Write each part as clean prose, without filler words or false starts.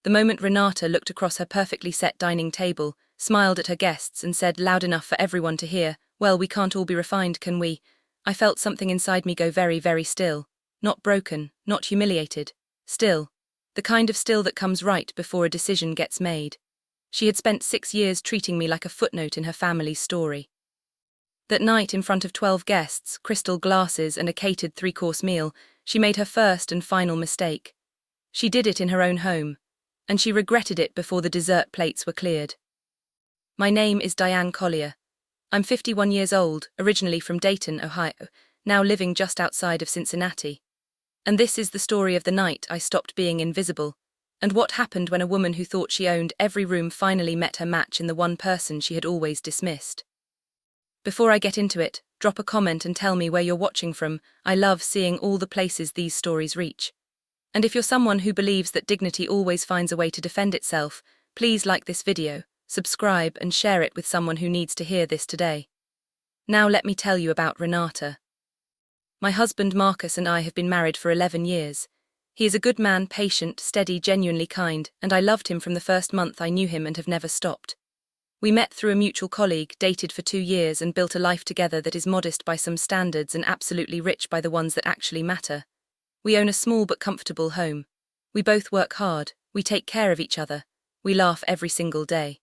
The moment Renata looked across her perfectly set dining table, smiled at her guests and said loud enough for everyone to hear, "Well, we can't all be refined, can we?" I felt something inside me go very, very still. Not broken, not humiliated. Still. The kind of still that comes right before a decision gets made. She had spent 6 years treating me like a footnote in her family's story. That night, in front of 12 guests, crystal glasses and a catered 3-course meal, she made her first and final mistake. She did it in her own home, and she regretted it before the dessert plates were cleared. My name is Diane Collier. I'm 51 years old, originally from Dayton, Ohio, now living just outside of Cincinnati. And this is the story of the night I stopped being invisible, and what happened when a woman who thought she owned every room finally met her match in the one person she had always dismissed. Before I get into it, drop a comment and tell me where you're watching from. I love seeing all the places these stories reach. And if you're someone who believes that dignity always finds a way to defend itself, please like this video, subscribe and share it with someone who needs to hear this today. Now let me tell you about Renata. My husband Marcus and I have been married for 11 years. He is a good man, patient, steady, genuinely kind, and I loved him from the first month I knew him and have never stopped. We met through a mutual colleague, dated for 2 years and built a life together that is modest by some standards and absolutely rich by the ones that actually matter. We own a small but comfortable home. We both work hard, we take care of each other, we laugh every single day.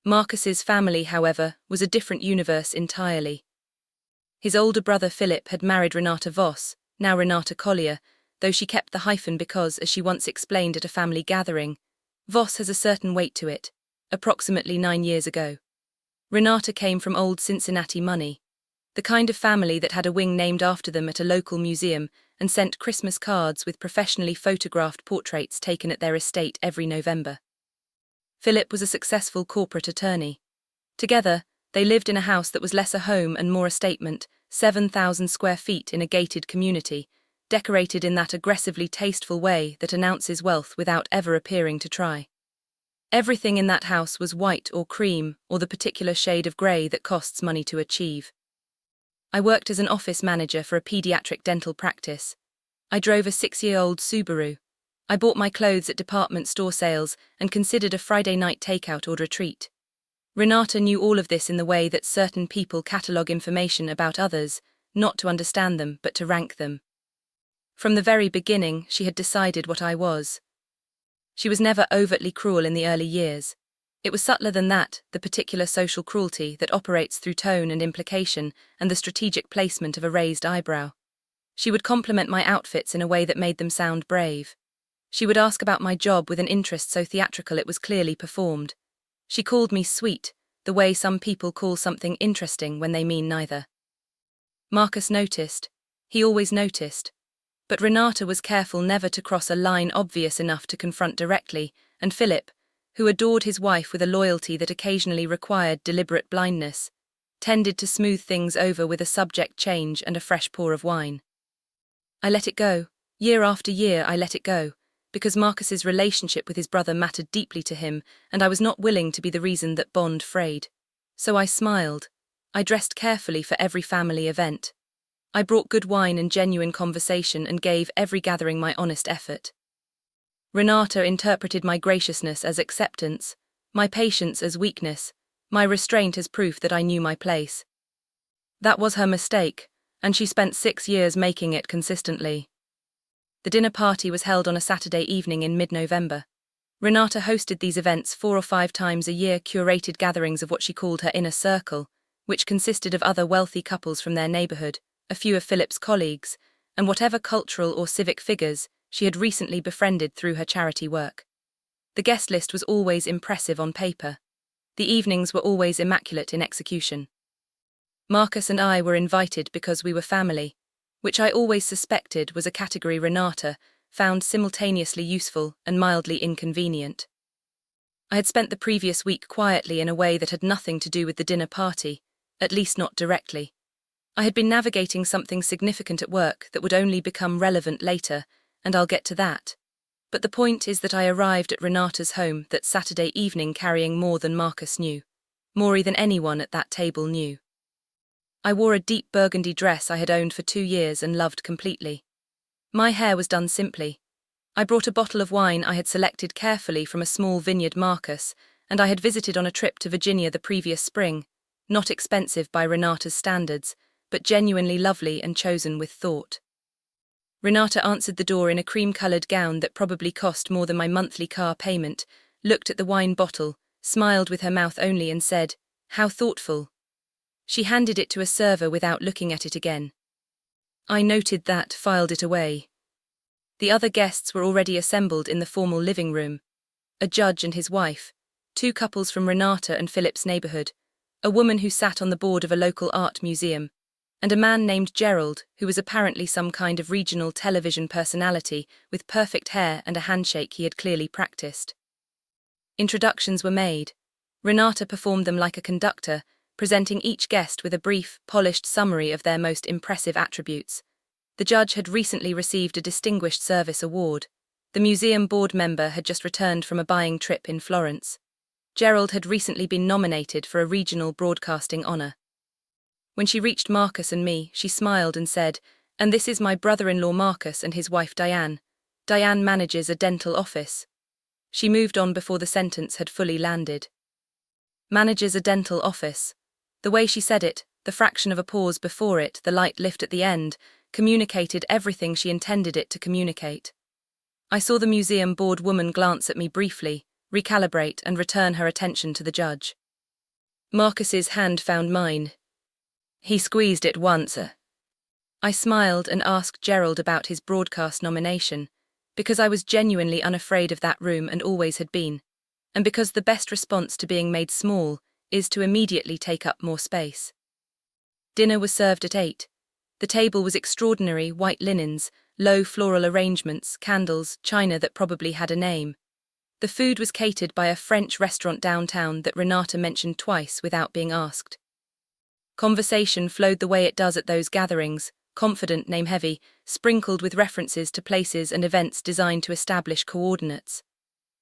Marcus's family, however, was a different universe entirely. His older brother Philip had married Renata Voss, now Renata Collier, though she kept the hyphen because, as she once explained at a family gathering, Voss has a certain weight to it. Approximately 9 years ago. Renata came from old Cincinnati money, the kind of family that had a wing named after them at a local museum and sent Christmas cards with professionally photographed portraits taken at their estate every November. Philip was a successful corporate attorney. Together, they lived in a house that was less a home and more a statement, 7,000 square feet in a gated community, decorated in that aggressively tasteful way that announces wealth without ever appearing to try. Everything in that house was white or cream or the particular shade of grey that costs money to achieve. I worked as an office manager for a pediatric dental practice. I drove a 6-year-old Subaru. I bought my clothes at department store sales and considered a Friday night takeout or retreat. Renata knew all of this in the way that certain people catalogue information about others, not to understand them but to rank them. From the very beginning, she had decided what I was. She was never overtly cruel in the early years. It was subtler than that, the particular social cruelty that operates through tone and implication and the strategic placement of a raised eyebrow. She would compliment my outfits in a way that made them sound brave. She would ask about my job with an interest so theatrical it was clearly performed. She called me sweet, the way some people call something interesting when they mean neither. Marcus noticed. He always noticed. But Renata was careful never to cross a line obvious enough to confront directly, and Philip, who adored his wife with a loyalty that occasionally required deliberate blindness, tended to smooth things over with a subject change and a fresh pour of wine. I let it go. Year after year I let it go, because Marcus's relationship with his brother mattered deeply to him, and I was not willing to be the reason that bond frayed. So I smiled. I dressed carefully for every family event. I brought good wine and genuine conversation and gave every gathering my honest effort. Renata interpreted my graciousness as acceptance, my patience as weakness, my restraint as proof that I knew my place. That was her mistake, and she spent 6 years making it consistently. The dinner party was held on a Saturday evening in mid-November. Renata hosted these events 4 or 5 times a year, curated gatherings of what she called her inner circle, which consisted of other wealthy couples from their neighborhood, a few of Philip's colleagues, and whatever cultural or civic figures she had recently befriended through her charity work. The guest list was always impressive on paper. The evenings were always immaculate in execution. Marcus and I were invited because we were family, which I always suspected was a category Renata found simultaneously useful and mildly inconvenient. I had spent the previous week quietly in a way that had nothing to do with the dinner party, at least not directly. I had been navigating something significant at work that would only become relevant later, and I'll get to that. But the point is that I arrived at Renata's home that Saturday evening carrying more than Marcus knew, more than anyone at that table knew. I wore a deep burgundy dress I had owned for 2 years and loved completely. My hair was done simply. I brought a bottle of wine I had selected carefully from a small vineyard Marcus, and I had visited on a trip to Virginia the previous spring, not expensive by Renata's standards, but genuinely lovely and chosen with thought. Renata answered the door in a cream-coloured gown that probably cost more than my monthly car payment, looked at the wine bottle, smiled with her mouth only and said, "How thoughtful." She handed it to a server without looking at it again. I noted that, filed it away. The other guests were already assembled in the formal living room. A judge and his wife, two couples from Renata and Philip's neighbourhood, a woman who sat on the board of a local art museum, and a man named Gerald, who was apparently some kind of regional television personality with perfect hair and a handshake he had clearly practiced. Introductions were made. Renata performed them like a conductor, presenting each guest with a brief, polished summary of their most impressive attributes. The judge had recently received a Distinguished Service Award. The museum board member had just returned from a buying trip in Florence. Gerald had recently been nominated for a regional broadcasting honour. When she reached Marcus and me, she smiled and said, "And this is my brother-in-law Marcus and his wife Diane. Diane manages a dental office." She moved on before the sentence had fully landed. Manages a dental office. The way she said it, the fraction of a pause before it, the light lift at the end, communicated everything she intended it to communicate. I saw the museum board woman glance at me briefly, recalibrate and return her attention to the judge. Marcus's hand found mine. He squeezed it once. I smiled and asked Gerald about his broadcast nomination, because I was genuinely unafraid of that room and always had been, and because the best response to being made small is to immediately take up more space. Dinner was served at 8. The table was extraordinary, white linens, low floral arrangements, candles, china that probably had a name. The food was catered by a French restaurant downtown that Renata mentioned twice without being asked. Conversation flowed the way it does at those gatherings, confident, name-heavy, sprinkled with references to places and events designed to establish coordinates.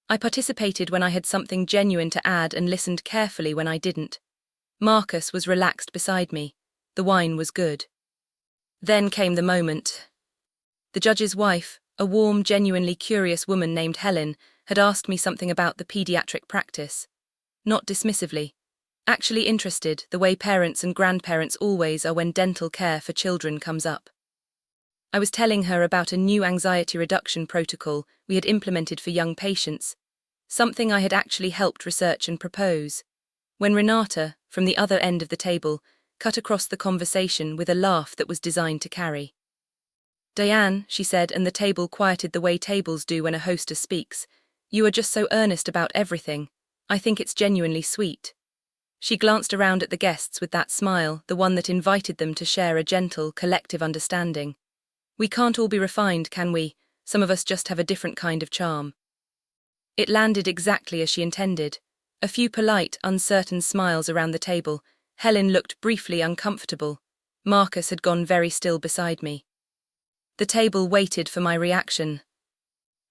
I participated when I had something genuine to add and listened carefully when I didn't. Marcus was relaxed beside me. The wine was good. Then came the moment. The judge's wife, a warm, genuinely curious woman named Helen, had asked me something about the pediatric practice. Not dismissively. Actually interested, the way parents and grandparents always are when dental care for children comes up. I was telling her about a new anxiety reduction protocol we had implemented for young patients, something I had actually helped research and propose, when Renata, from the other end of the table, cut across the conversation with a laugh that was designed to carry. "Diane," she said, and the table quieted the way tables do when a hostess speaks, "you are just so earnest about everything. I think it's genuinely sweet." She glanced around at the guests with that smile, the one that invited them to share a gentle, collective understanding. We can't all be refined, can we? Some of us just have a different kind of charm. It landed exactly as she intended. A few polite, uncertain smiles around the table. Helen looked briefly uncomfortable. Marcus had gone very still beside me. The table waited for my reaction.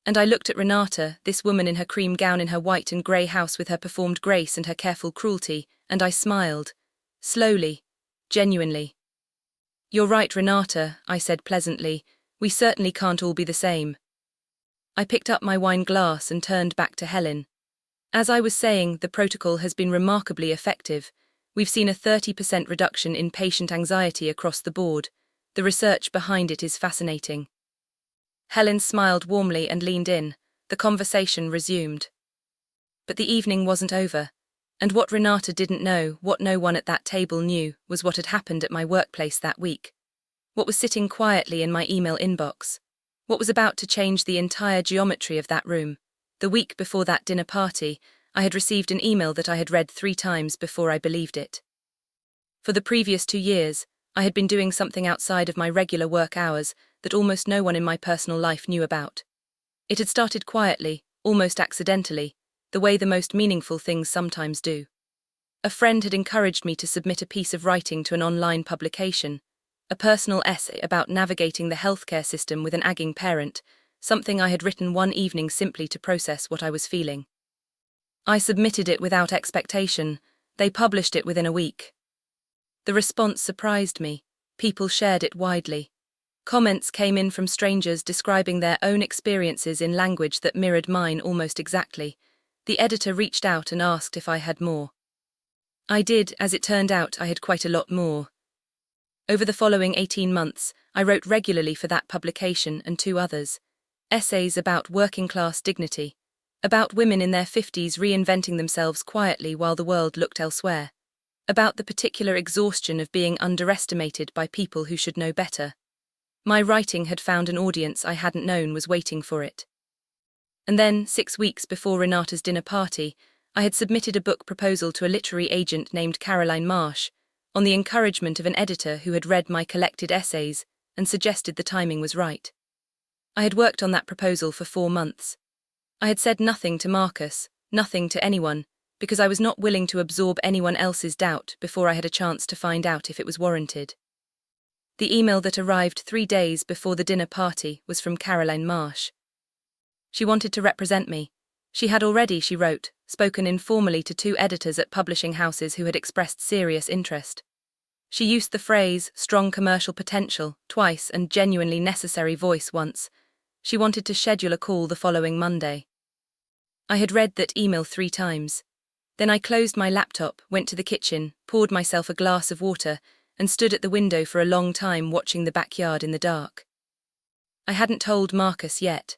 And I looked at Renata, this woman in her cream gown in her white and grey house with her performed grace and her careful cruelty, and I smiled. Slowly. Genuinely. "You're right, Renata," I said pleasantly. "We certainly can't all be the same." I picked up my wine glass and turned back to Helen. "As I was saying, the protocol has been remarkably effective. We've seen a 30% reduction in patient anxiety across the board. The research behind it is fascinating." Helen smiled warmly and leaned in. The conversation resumed. But the evening wasn't over. And what Renata didn't know, what no one at that table knew, was what had happened at my workplace that week. What was sitting quietly in my email inbox. What was about to change the entire geometry of that room. The week before that dinner party, I had received an email that I had read 3 times before I believed it. For the previous 2 years, I had been doing something outside of my regular work hours that almost no one in my personal life knew about. It had started quietly, almost accidentally, the way the most meaningful things sometimes do. A friend had encouraged me to submit a piece of writing to an online publication, a personal essay about navigating the healthcare system with an aging parent, something I had written one evening simply to process what I was feeling. I submitted it without expectation. They published it within a week. The response surprised me. People shared it widely. Comments came in from strangers describing their own experiences in language that mirrored mine almost exactly. The editor reached out and asked if I had more. I did. As it turned out, I had quite a lot more. Over the following 18 months, I wrote regularly for that publication and 2 others. Essays about working-class dignity, about women in their 50s reinventing themselves quietly while the world looked elsewhere, about the particular exhaustion of being underestimated by people who should know better. My writing had found an audience I hadn't known was waiting for it. And then, 6 weeks before Renata's dinner party, I had submitted a book proposal to a literary agent named Caroline Marsh, on the encouragement of an editor who had read my collected essays and suggested the timing was right. I had worked on that proposal for 4 months. I had said nothing to Marcus, nothing to anyone, because I was not willing to absorb anyone else's doubt before I had a chance to find out if it was warranted. The email that arrived 3 days before the dinner party was from Caroline Marsh. She wanted to represent me. She had already, she wrote, spoken informally to 2 editors at publishing houses who had expressed serious interest. She used the phrase, strong commercial potential, twice and genuinely necessary voice once. She wanted to schedule a call the following Monday. I had read that email 3 times. Then I closed my laptop, went to the kitchen, poured myself a glass of water, and stood at the window for a long time watching the backyard in the dark. I hadn't told Marcus yet.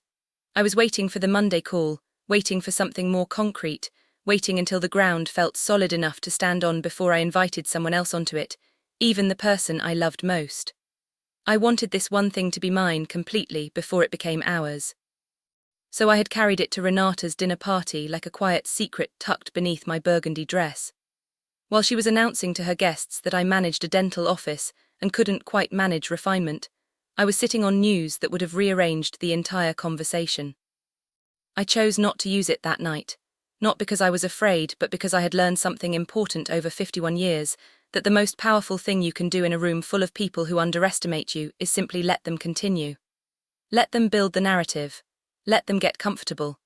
I was waiting for the Monday call, waiting for something more concrete, waiting until the ground felt solid enough to stand on before I invited someone else onto it, even the person I loved most. I wanted this one thing to be mine completely before it became ours. So I had carried it to Renata's dinner party like a quiet secret tucked beneath my burgundy dress. While she was announcing to her guests that I managed a dental office and couldn't quite manage refinement, I was sitting on news that would have rearranged the entire conversation. I chose not to use it that night, not because I was afraid, but because I had learned something important over 51 years, that the most powerful thing you can do in a room full of people who underestimate you is simply let them continue. Let them build the narrative. Let them get comfortable.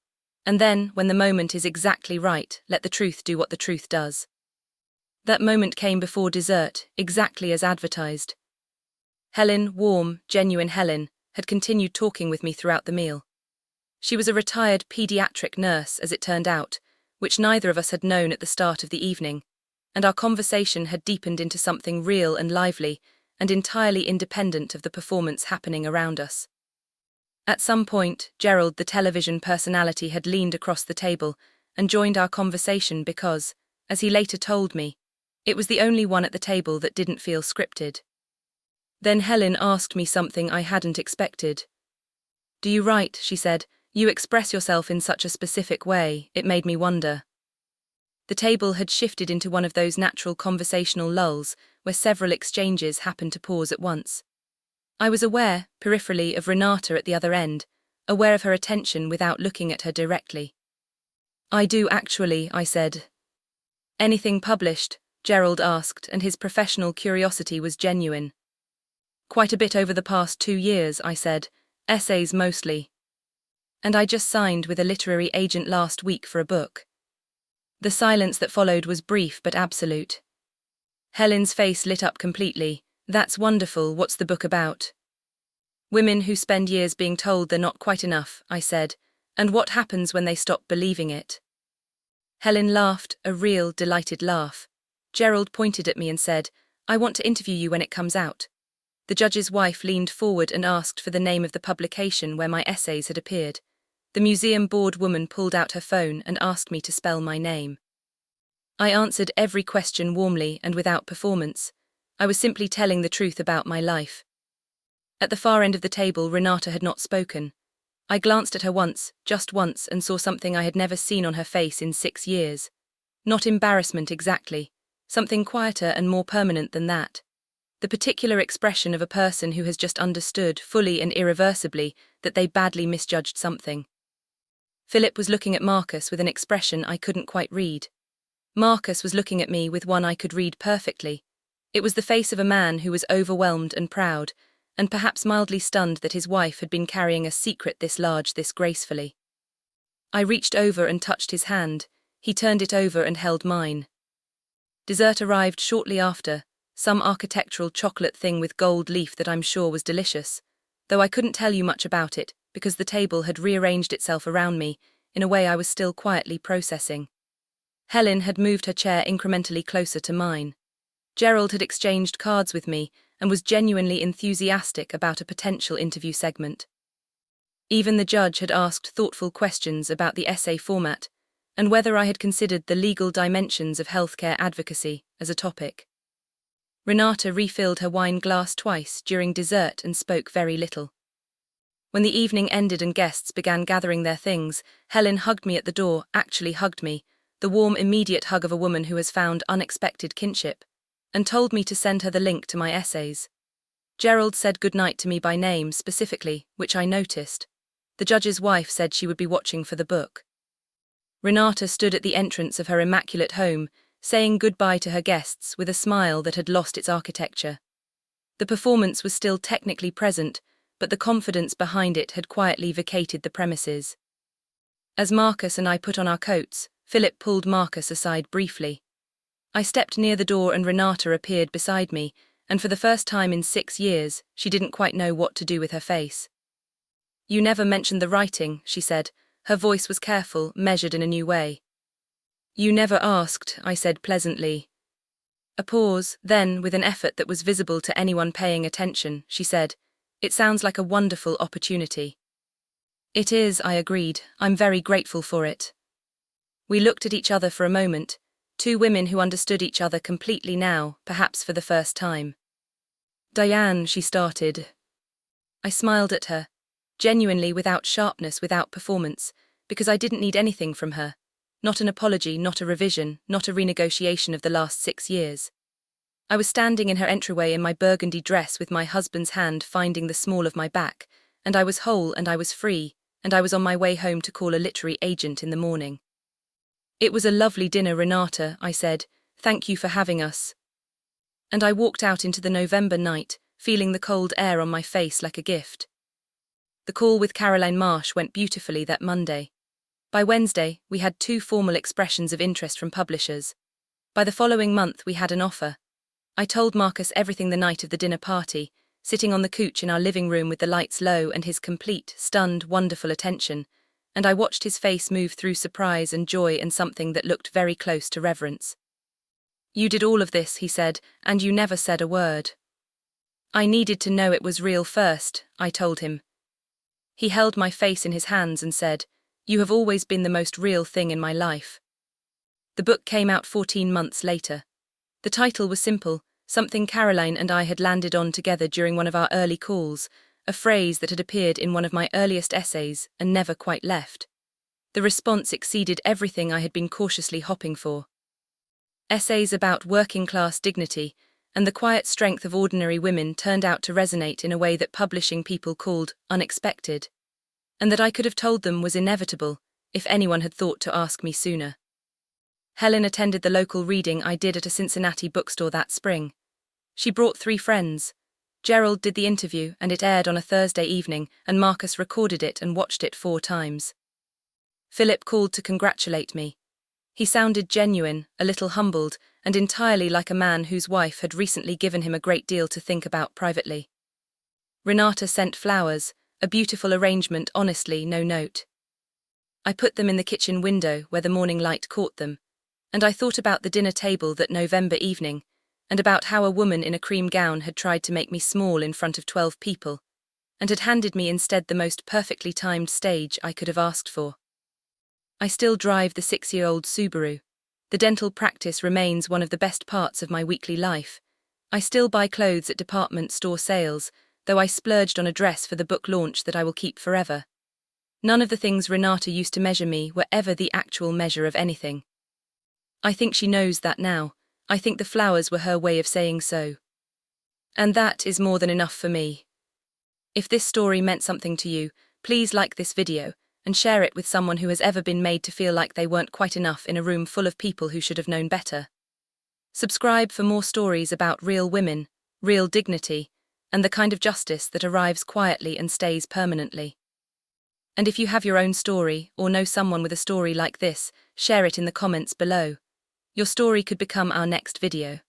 And then, when the moment is exactly right, let the truth do what the truth does. That moment came before dessert, exactly as advertised. Helen, warm, genuine Helen, had continued talking with me throughout the meal. She was a retired pediatric nurse, as it turned out, which neither of us had known at the start of the evening, and our conversation had deepened into something real and lively, and entirely independent of the performance happening around us. At some point, Gerald, the television personality, had leaned across the table and joined our conversation because, as he later told me, it was the only one at the table that didn't feel scripted. Then Helen asked me something I hadn't expected. "Do you write?" she said. "You express yourself in such a specific way, it made me wonder." The table had shifted into one of those natural conversational lulls where several exchanges happened to pause at once. I was aware, peripherally, of Renata at the other end, aware of her attention without looking at her directly. "I do actually," I said. "Anything published?" Gerald asked, and his professional curiosity was genuine. "Quite a bit over the past 2 years," I said. "Essays mostly. And I just signed with a literary agent last week for a book." The silence that followed was brief but absolute. Helen's face lit up completely. "That's wonderful. What's the book about?" "Women who spend years being told they're not quite enough," I said, "and what happens when they stop believing it." Helen laughed, a real, delighted laugh. Gerald pointed at me and said, "I want to interview you when it comes out." The judge's wife leaned forward and asked for the name of the publication where my essays had appeared. The museum board woman pulled out her phone and asked me to spell my name. I answered every question warmly and without performance. I was simply telling the truth about my life. At the far end of the table, Renata had not spoken. I glanced at her once, just once, and saw something I had never seen on her face in 6 years. Not embarrassment exactly, something quieter and more permanent than that. The particular expression of a person who has just understood, fully and irreversibly, that they badly misjudged something. Philip was looking at Marcus with an expression I couldn't quite read. Marcus was looking at me with one I could read perfectly. It was the face of a man who was overwhelmed and proud, and perhaps mildly stunned that his wife had been carrying a secret this large this gracefully. I reached over and touched his hand. He turned it over and held mine. Dessert arrived shortly after, some architectural chocolate thing with gold leaf that I'm sure was delicious. though I couldn't tell you much about it because the table had rearranged itself around me in a way I was still quietly processing. Helen had moved her chair incrementally closer to mine. Gerald had exchanged cards with me and was genuinely enthusiastic about a potential interview segment. Even the judge had asked thoughtful questions about the essay format and whether I had considered the legal dimensions of healthcare advocacy as a topic. Renata refilled her wine glass twice during dessert and spoke very little. When the evening ended and guests began gathering their things, Helen hugged me at the door, actually hugged me, the warm, immediate hug of a woman who has found unexpected kinship, and told me to send her the link to my essays. Gerald said goodnight to me by name specifically, which I noticed. The judge's wife said she would be watching for the book. Renata stood at the entrance of her immaculate home, saying goodbye to her guests with a smile that had lost its architecture. The performance was still technically present, but the confidence behind it had quietly vacated the premises. As Marcus and I put on our coats, Philip pulled Marcus aside briefly. I stepped near the door and Renata appeared beside me, and for the first time in 6 years, she didn't quite know what to do with her face. "You never mentioned the writing," she said. Her voice was careful, measured in a new way. "You never asked," I said pleasantly. A pause, then, with an effort that was visible to anyone paying attention, she said, "It sounds like a wonderful opportunity." "It is," I agreed. "I'm very grateful for it." We looked at each other for a moment, two women who understood each other completely now, perhaps for the first time. "Diane," she started. I smiled at her, genuinely, without sharpness, without performance, because I didn't need anything from her. Not an apology, not a revision, not a renegotiation of the last 6 years. I was standing in her entryway in my burgundy dress with my husband's hand finding the small of my back, and I was whole and I was free, and I was on my way home to call a literary agent in the morning. "It was a lovely dinner, Renata," I said. "Thank you for having us." And I walked out into the November night, feeling the cold air on my face like a gift. The call with Caroline Marsh went beautifully that Monday. By Wednesday, we had 2 formal expressions of interest from publishers. By the following month, we had an offer. I told Marcus everything the night of the dinner party, sitting on the couch in our living room with the lights low and his complete, stunned, wonderful attention, and I watched his face move through surprise and joy and something that looked very close to reverence. "You did all of this," he said, "and you never said a word." "I needed to know it was real first," I told him. He held my face in his hands and said, "You have always been the most real thing in my life." The book came out 14 months later. The title was simple, something Caroline and I had landed on together during one of our early calls, a phrase that had appeared in one of my earliest essays and never quite left. The response exceeded everything I had been cautiously hoping for. Essays about working-class dignity and the quiet strength of ordinary women turned out to resonate in a way that publishing people called unexpected, and that I could have told them was inevitable if anyone had thought to ask me sooner. Helen attended the local reading I did at a Cincinnati bookstore that spring. She brought 3 friends. Gerald did the interview, and it aired on a Thursday evening, and Marcus recorded it and watched it 4 times. Philip called to congratulate me. He sounded genuine, a little humbled, and entirely like a man whose wife had recently given him a great deal to think about privately. Renata sent flowers, a beautiful arrangement, honestly, no note. I put them in the kitchen window where the morning light caught them, and I thought about the dinner table that November evening, and about how a woman in a cream gown had tried to make me small in front of 12 people, and had handed me instead the most perfectly timed stage I could have asked for. I still drive the 6-year-old Subaru. The dental practice remains one of the best parts of my weekly life. I still buy clothes at department store sales, though I splurged on a dress for the book launch that I will keep forever. None of the things Renata used to measure me were ever the actual measure of anything. I think she knows that now. I think the flowers were her way of saying so. And that is more than enough for me. If this story meant something to you, please like this video and share it with someone who has ever been made to feel like they weren't quite enough in a room full of people who should have known better. Subscribe for more stories about real women, real dignity, and the kind of justice that arrives quietly and stays permanently. And if you have your own story or know someone with a story like this, share it in the comments below. Your story could become our next video.